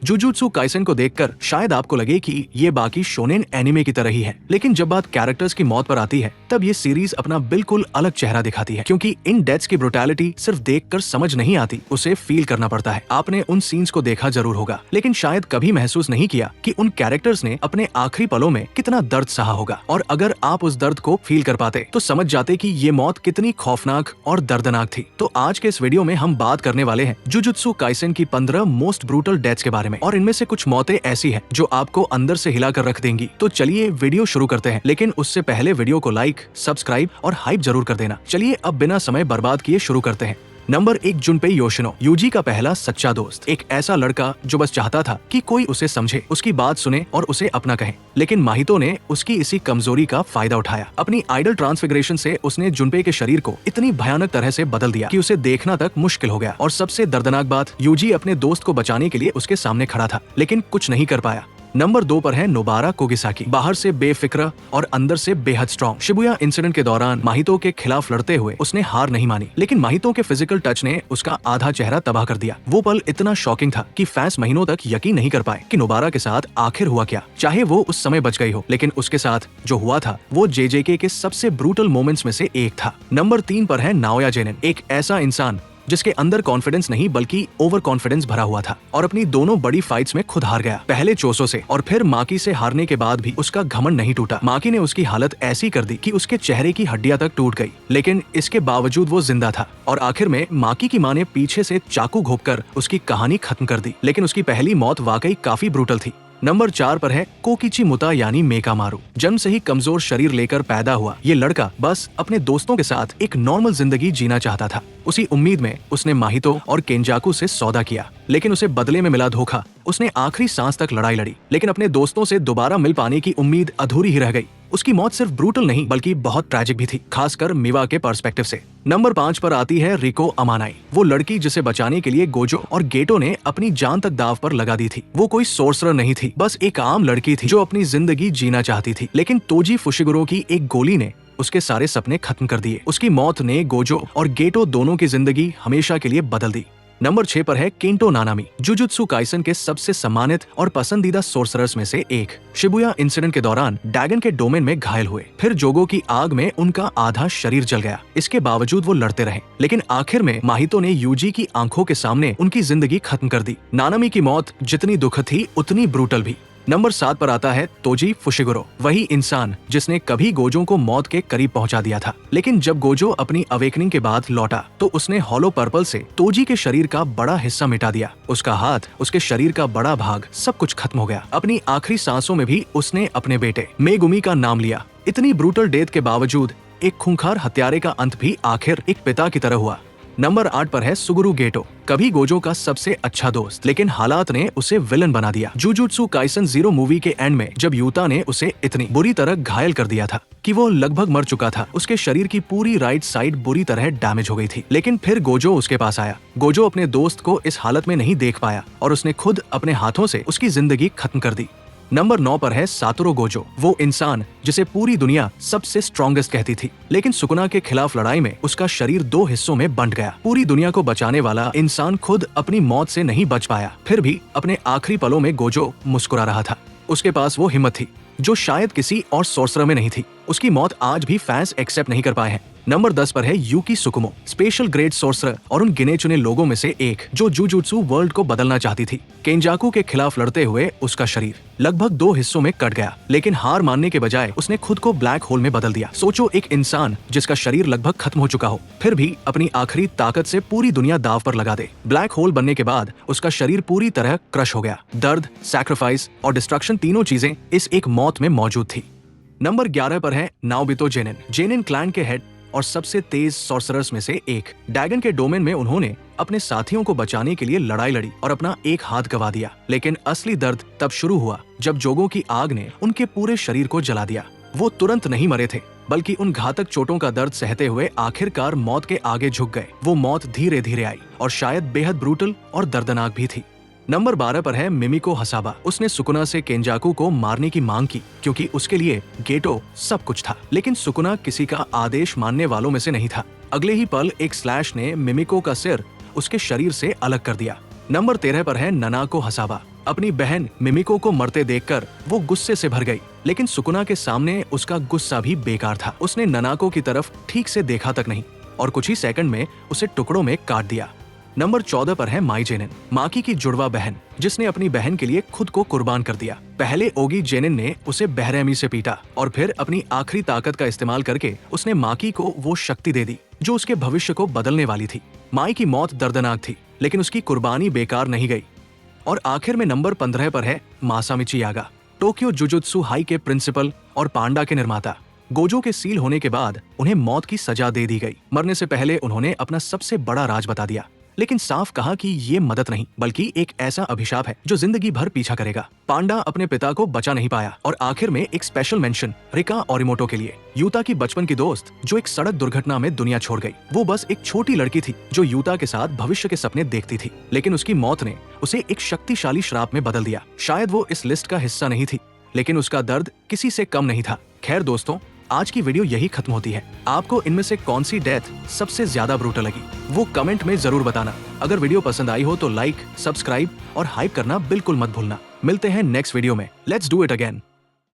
Jujutsu Kaisen को देखकर शायद आपको लगे कि ये बाकी शोनेन एनिमे की तरह ही है, लेकिन जब बात कैरेक्टर्स की मौत पर आती है तब ये सीरीज अपना बिल्कुल अलग चेहरा दिखाती है, क्योंकि इन डेथ्स की ब्रुटैलिटी सिर्फ देखकर समझ नहीं आती, उसे फील करना पड़ता है। आपने उन सीन्स को देखा जरूर होगा, लेकिन शायद कभी महसूस नहीं किया कि उन कैरेक्टर्स ने अपने आखिरी पलों में कितना दर्द सहा होगा, और अगर आप उस दर्द को फील कर पाते तो समझ जाते कि ये मौत कितनी खौफनाक और दर्दनाक थी। तो आज के इस वीडियो में हम बात करने वाले हैं जुजुत्सु काइसेन की 15 मोस्ट ब्रूटल डेथ्स के बारे में, और इनमें से कुछ मौतें ऐसी हैं जो आपको अंदर से हिलाकर रख देंगी। तो चलिए वीडियो शुरू करते हैं, लेकिन उससे पहले वीडियो को लाइक, सब्सक्राइब और हाइप जरूर कर देना। चलिए अब बिना समय बर्बाद किए शुरू करते हैं। नंबर 1, जुनपेई योशिनो, यूजी का पहला सच्चा दोस्त। एक ऐसा लड़का जो बस चाहता था कि कोई उसे समझे, उसकी बात सुने और उसे अपना कहे, लेकिन माहितो ने उसकी इसी कमजोरी का फायदा उठाया। अपनी आइडल ट्रांसफिगरेशन से उसने जुनपेई के शरीर को इतनी भयानक तरह से बदल दिया कि उसे देखना तक मुश्किल हो गया। और सबसे दर्दनाक बात, यूजी अपने दोस्त को बचाने के लिए उसके सामने खड़ा था, लेकिन कुछ नहीं कर पाया। नंबर 2 पर है नोबारा कोगिसाकी, बाहर से बेफिक्र और अंदर से बेहद स्ट्रॉन्ग। शिबुया इंसिडेंट के दौरान माहितो के खिलाफ लड़ते हुए उसने हार नहीं मानी, लेकिन माहितो के फिजिकल टच ने उसका आधा चेहरा तबाह कर दिया। वो पल इतना शॉकिंग था कि फैंस महीनों तक यकीन नहीं कर पाए कि नोबारा के साथ आखिर हुआ क्या। चाहे वो उस समय बच गई हो, लेकिन उसके साथ जो हुआ था वो जेजेके के सबसे ब्रूटल मोमेंट्स में से एक था। नंबर 3 पर है नाओया जेनिन, एक ऐसा इंसान जिसके अंदर कॉन्फिडेंस नहीं बल्कि ओवर कॉन्फिडेंस भरा हुआ था, और अपनी दोनों बड़ी फाइट्स में खुद हार गया। पहले चोसो से और फिर माकी से हारने के बाद भी उसका घमंड नहीं टूटा। माकी ने उसकी हालत ऐसी कर दी कि उसके चेहरे की हड्डियां तक टूट गई, लेकिन इसके बावजूद वो जिंदा था। और आखिर में माकी की मां ने पीछे से चाकू घोंपकर उसकी कहानी खत्म कर दी, लेकिन उसकी पहली मौत वाकई काफी ब्रूटल थी। नंबर 4 पर है कोकिची मुता यानी मेकामारू। जन्म से ही कमजोर शरीर लेकर पैदा हुआ ये लड़का बस अपने दोस्तों के साथ एक नॉर्मल जिंदगी जीना चाहता था। उसी उम्मीद में उसने माहितो और केंजाकू से सौदा किया, लेकिन उसे बदले में मिला धोखा। उसने आखिरी सांस तक लड़ाई लड़ी, लेकिन अपने दोस्तों से दोबारा मिल पाने की उम्मीद अधूरी ही रह गई। उसकी मौत सिर्फ ब्रूटल नहीं बल्कि बहुत ट्रैजिक भी थी, खासकर मिवा के पर्सपेक्टिव से। नंबर 5 पर आती है रिको अमानाई, वो लड़की जिसे बचाने के लिए गोजो और गेटो ने अपनी जान तक दाव पर लगा दी थी। वो कोई सोर्सरर नहीं थी, बस एक आम लड़की थी जो अपनी जिंदगी जीना चाहती थी, लेकिन तोजी फुशिगुरो की एक गोली ने उसके सारे सपने खत्म कर दिए। उसकी मौत ने गोजो और गेटो दोनों की जिंदगी हमेशा के लिए बदल दी। नंबर 6 पर है केंटो नानामी, जुजुत्सु काइसेन के सबसे सम्मानित और पसंदीदा सोर्सरर्स में से एक। शिबुया इंसिडेंट के दौरान ड्रैगन के डोमेन में घायल हुए, फिर जोगो की आग में उनका आधा शरीर जल गया। इसके बावजूद वो लड़ते रहे, लेकिन आखिर में माहितो ने यूजी की आंखों के सामने उनकी जिंदगी खत्म कर दी। नानामी की मौत जितनी दुखद थी उतनी ब्रूटल भी। नंबर 7 पर आता है तोजी फुशिगुरो, वही इंसान जिसने कभी गोजो को मौत के करीब पहुंचा दिया था, लेकिन जब गोजो अपनी अवेकनिंग के बाद लौटा तो उसने हॉलो पर्पल से तोजी के शरीर का बड़ा हिस्सा मिटा दिया। उसका हाथ, उसके शरीर का बड़ा भाग, सब कुछ खत्म हो गया। अपनी आखिरी सांसों में भी उसने अपने बेटे मेगुमी का नाम लिया। इतनी ब्रूटल डेथ के बावजूद एक खूंखार हत्यारे का अंत भी आखिर एक पिता की तरह हुआ। नंबर 8 पर है सुगुरु गेटो, कभी गोजो का सबसे अच्छा दोस्त, लेकिन हालात ने उसे विलन बना दिया। जुजुत्सु काइसेन 0 मूवी के एंड में जब यूता ने उसे इतनी बुरी तरह घायल कर दिया था कि वो लगभग मर चुका था, उसके शरीर की पूरी राइट साइड बुरी तरह डैमेज हो गई थी, लेकिन फिर गोजो उसके पास आया। गोजो अपने दोस्त को इस हालत में नहीं देख पाया और उसने खुद अपने हाथों से उसकी जिंदगी खत्म कर दी। नंबर 9 पर है सातोरो गोजो, वो इंसान जिसे पूरी दुनिया सबसे स्ट्रॉन्गेस्ट कहती थी, लेकिन सुकुना के खिलाफ लड़ाई में उसका शरीर 2 हिस्सों में बंट गया। पूरी दुनिया को बचाने वाला इंसान खुद अपनी मौत से नहीं बच पाया, फिर भी अपने आखिरी पलों में गोजो मुस्कुरा रहा था। उसके पास वो हिम्मत थी जो शायद किसी और सोर्सरर में नहीं थी। उसकी मौत आज भी फैंस एक्सेप्ट नहीं कर पाए हैं। नंबर 10 पर है यूकी सुकुमो, स्पेशल ग्रेड सोर्सरर और उन गिने चुने लोगों में से एक जो जुजुत्सु वर्ल्ड को बदलना चाहती थी। केंजाकू के खिलाफ लड़ते हुए उसका शरीर लगभग 2 हिस्सों में कट गया, लेकिन हार मानने के बजाय उसने खुद को ब्लैक होल में बदल दिया। सोचो, एक इंसान जिसका शरीर लगभग खत्म हो चुका हो, फिर भी अपनी आखिरी ताकत से पूरी दुनिया दाव पर लगा दे। ब्लैक होल बनने के बाद उसका शरीर पूरी तरह क्रश हो गया। दर्द, सैक्रिफाइस और डिस्ट्रक्शन, तीनों चीजें इस एक मौत में मौजूद थी। नंबर 11 पर है नाओबितो जेनिन, जेनिन क्लैन के हेड और सबसे तेज सॉर्सरर्स में से एक। ड्रैगन के डोमेन में उन्होंने अपने साथियों को बचाने के लिए लड़ाई लड़ी और अपना एक हाथ गवा दिया, लेकिन असली दर्द तब शुरू हुआ जब जोगो की आग ने उनके पूरे शरीर को जला दिया। वो तुरंत नहीं मरे थे, बल्कि उन घातक चोटों का दर्द सहते हुए आखिरकार मौत के आगे झुक गए। वो मौत धीरे धीरे आई और शायद बेहद ब्रूटल और दर्दनाक भी थी। नंबर 12 पर है मिमिको हसाबा। उसने सुकुना से केंजाकू को मारने की मांग की क्योंकि उसके लिए गेटो सब कुछ था, लेकिन सुकुना किसी का आदेश मानने वालों में से नहीं था। अगले ही पल एक स्लैश ने मिमिको का सिर उसके शरीर से अलग कर दिया। नंबर 13 पर है ननाको हसाबा। अपनी बहन मिमिको को मरते देखकर वो गुस्से से भर गई, लेकिन सुकुना के सामने उसका गुस्सा भी बेकार था। उसने ननाको की तरफ ठीक से देखा तक नहीं और कुछ ही सेकंड में उसे टुकड़ों में काट दिया। नंबर 14 पर है माई जेनिन, माकी की जुड़वा बहन, जिसने अपनी बहन के लिए खुद को कुर्बान कर दिया। पहले ओगी जेनिन ने उसे बेरहमी से पीटा और फिर अपनी आखिरी ताकत का इस्तेमाल करके उसने माकी को वो शक्ति दे दी जो उसके भविष्य को बदलने वाली थी। माई की मौत दर्दनाक थी, लेकिन उसकी कुर्बानी बेकार नहीं गई। और आखिर में नंबर 15 पर है मासामिची यागा, टोक्यो जुजुत्सु हाई के प्रिंसिपल और पांडा के निर्माता। गोजो के सील होने के बाद उन्हें मौत की सजा दे दी गई। मरने से पहले उन्होंने अपना सबसे बड़ा राज बता दिया, लेकिन साफ कहा कि ये मदद नहीं बल्कि एक ऐसा अभिशाप है जो जिंदगी भर पीछा करेगा। पांडा अपने पिता को बचा नहीं पाया और आखिर में एक स्पेशल मेंशन रिका ओरिमोटो के लिए, यूता की बचपन की दोस्त जो एक सड़क दुर्घटना में दुनिया छोड़ गई। वो बस एक छोटी लड़की थी जो यूता के साथ भविष्य के सपने देखती थी, लेकिन उसकी मौत ने उसे एक शक्तिशाली श्राप में बदल दिया। शायद वो इस लिस्ट का हिस्सा नहीं थी, लेकिन उसका दर्द किसी से कम नहीं था। खैर दोस्तों, आज की वीडियो यही खत्म होती है। आपको इनमें से कौन सी डेथ सबसे ज्यादा ब्रूटल लगी वो कमेंट में जरूर बताना। अगर वीडियो पसंद आई हो तो लाइक, सब्सक्राइब और हाइप करना बिल्कुल मत भूलना। मिलते हैं नेक्स्ट वीडियो में। Let's do it again.